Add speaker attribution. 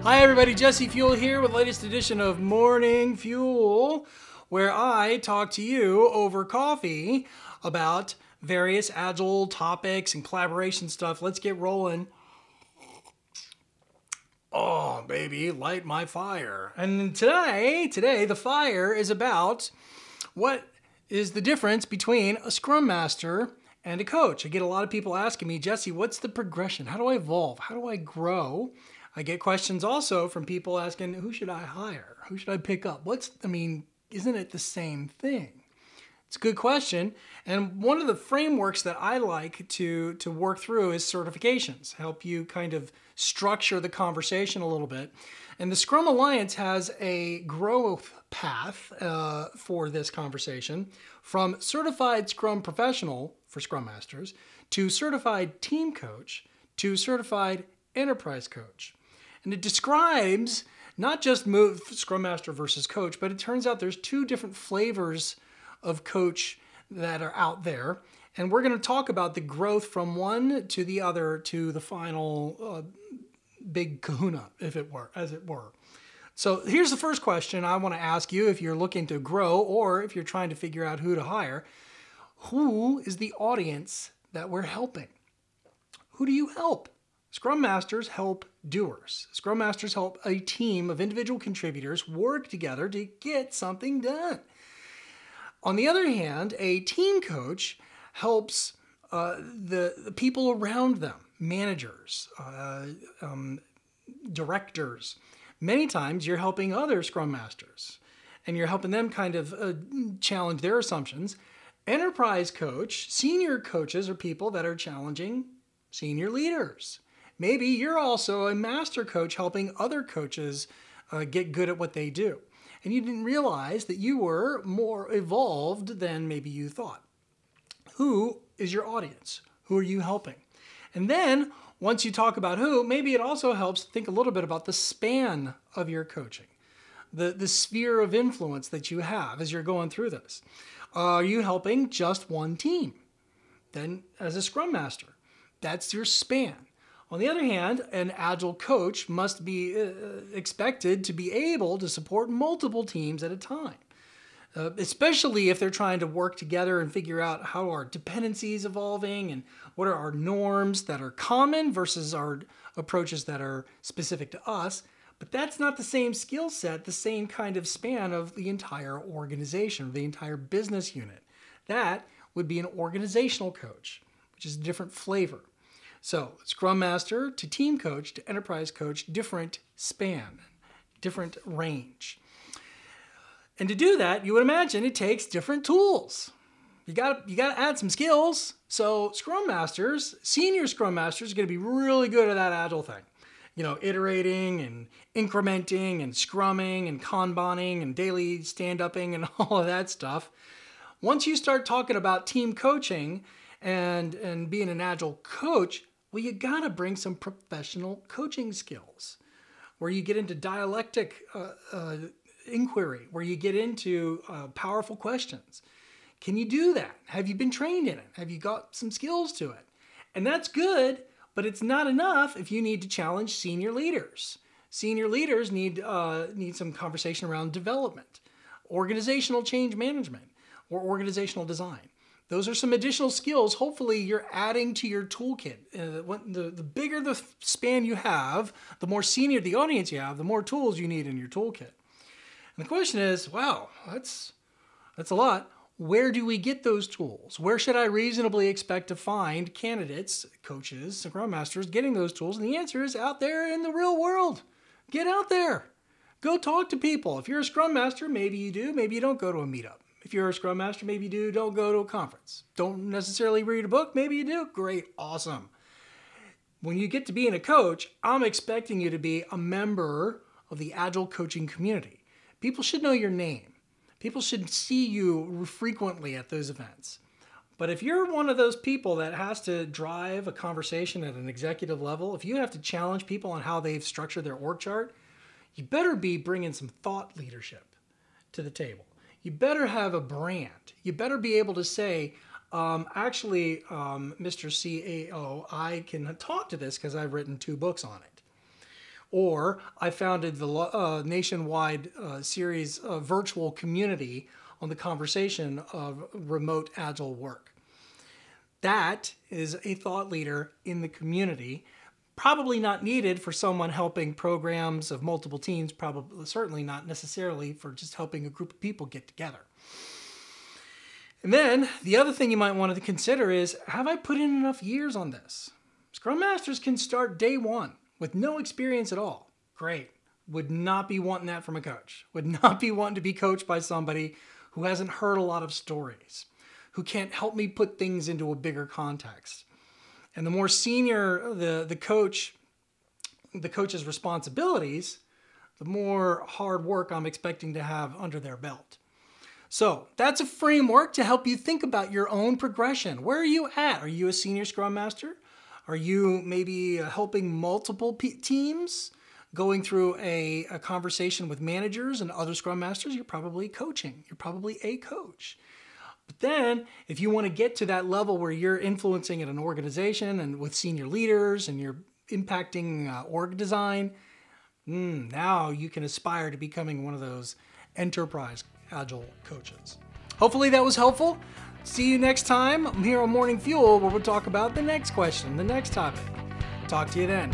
Speaker 1: Hi everybody, Jesse Fewell here with the latest edition of Morning Fuel, where I talk to you over coffee about various agile topics and collaboration stuff. Let's get rolling. Oh, baby, light my fire. And today the fire is about what is the difference between a Scrum Master and a coach. I get a lot of people asking me, Jesse, what's the progression? How do I evolve? How do I grow? I get questions also from people asking, who should I hire? Who should I pick up? Isn't it the same thing? It's a good question. And one of the frameworks that I like to work through is certifications, help you kind of structure the conversation a little bit. And the Scrum Alliance has a growth path for this conversation, from certified Scrum professional for Scrum Masters to certified team coach to certified enterprise coach. And it describes not just Scrum Master versus coach, but it turns out there's two different flavors of coach that are out there. And we're going to talk about the growth from one to the other to the final big kahuna, as it were. So here's the first question I want to ask you if you're looking to grow or if you're trying to figure out who to hire. Who is the audience that we're helping? Who do you help? Scrum Masters help doers. Scrum Masters help a team of individual contributors work together to get something done. On the other hand, a team coach helps the people around them, managers, directors. Many times you're helping other Scrum Masters and you're helping them kind of challenge their assumptions. Enterprise coach, senior coaches are people that are challenging senior leaders. Maybe you're also a master coach helping other coaches get good at what they do. And you didn't realize that you were more evolved than maybe you thought. Who is your audience? Who are you helping? And then once you talk about who, maybe it also helps to think a little bit about the span of your coaching, the sphere of influence that you have as you're going through this. Are you helping just one team? Then as a Scrum Master, that's your span. On the other hand, an agile coach must be expected to be able to support multiple teams at a time, especially if they're trying to work together and figure out how our dependencies evolving and what are our norms that are common versus our approaches that are specific to us. But that's not the same skill set, the same kind of span of the entire organization, the entire business unit. That would be an organizational coach, which is a different flavor. So Scrum Master to team coach to enterprise coach, different span, different range. And to do that, you would imagine it takes different tools. You got to add some skills. So Scrum Masters, senior Scrum Masters, are going to be really good at that agile thing. You know, iterating and incrementing and scrumming and kanbaning and daily stand-upping and all of that stuff. Once you start talking about team coaching and being an agile coach, well, you got to bring some professional coaching skills where you get into dialectic inquiry, where you get into powerful questions. Can you do that? Have you been trained in it? Have you got some skills to it? And that's good, but it's not enough if you need to challenge senior leaders. Senior leaders need some conversation around development, organizational change management, or organizational design. Those are some additional skills. Hopefully you're adding to your toolkit. The bigger the span you have, the more senior the audience you have, the more tools you need in your toolkit. And the question is, wow, that's a lot. Where do we get those tools? Where should I reasonably expect to find candidates, coaches, Scrum Masters getting those tools? And the answer is out there in the real world. Get out there. Go talk to people. If you're a Scrum Master, maybe you do, maybe you don't go to a meetup. If you're a Scrum Master, maybe you do, don't go to a conference. Don't necessarily read a book, maybe you do. Great, awesome. When you get to being a coach, I'm expecting you to be a member of the Agile coaching community. People should know your name. People should see you frequently at those events. But if you're one of those people that has to drive a conversation at an executive level, if you have to challenge people on how they've structured their org chart, you better be bringing some thought leadership to the table. You better have a brand. You better be able to say, Mr. CAO, I can talk to this because I've written 2 books on it. Or I founded the nationwide series of virtual community on the conversation of remote agile work. That is a thought leader in the community, probably not needed for someone helping programs of multiple teams, probably certainly not necessarily for just helping a group of people get together. And then the other thing you might want to consider is, have I put in enough years on this? Scrum Masters can start day one with no experience at all. Great. Would not be wanting that from a coach. Would not be wanting to be coached by somebody who hasn't heard a lot of stories, who can't help me put things into a bigger context. And the more senior the coach's responsibilities, the more hard work I'm expecting to have under their belt. So that's a framework to help you think about your own progression. Where are you at? Are you a senior Scrum Master? Are you maybe helping multiple teams? Going through a conversation with managers and other Scrum Masters? You're probably coaching. You're probably a coach. But then if you want to get to that level where you're influencing at an organization and with senior leaders and you're impacting org design, now you can aspire to becoming one of those enterprise agile coaches. Hopefully that was helpful. See you next time. I'm here on Morning Fuel where we'll talk about the next question, the next topic. Talk to you then.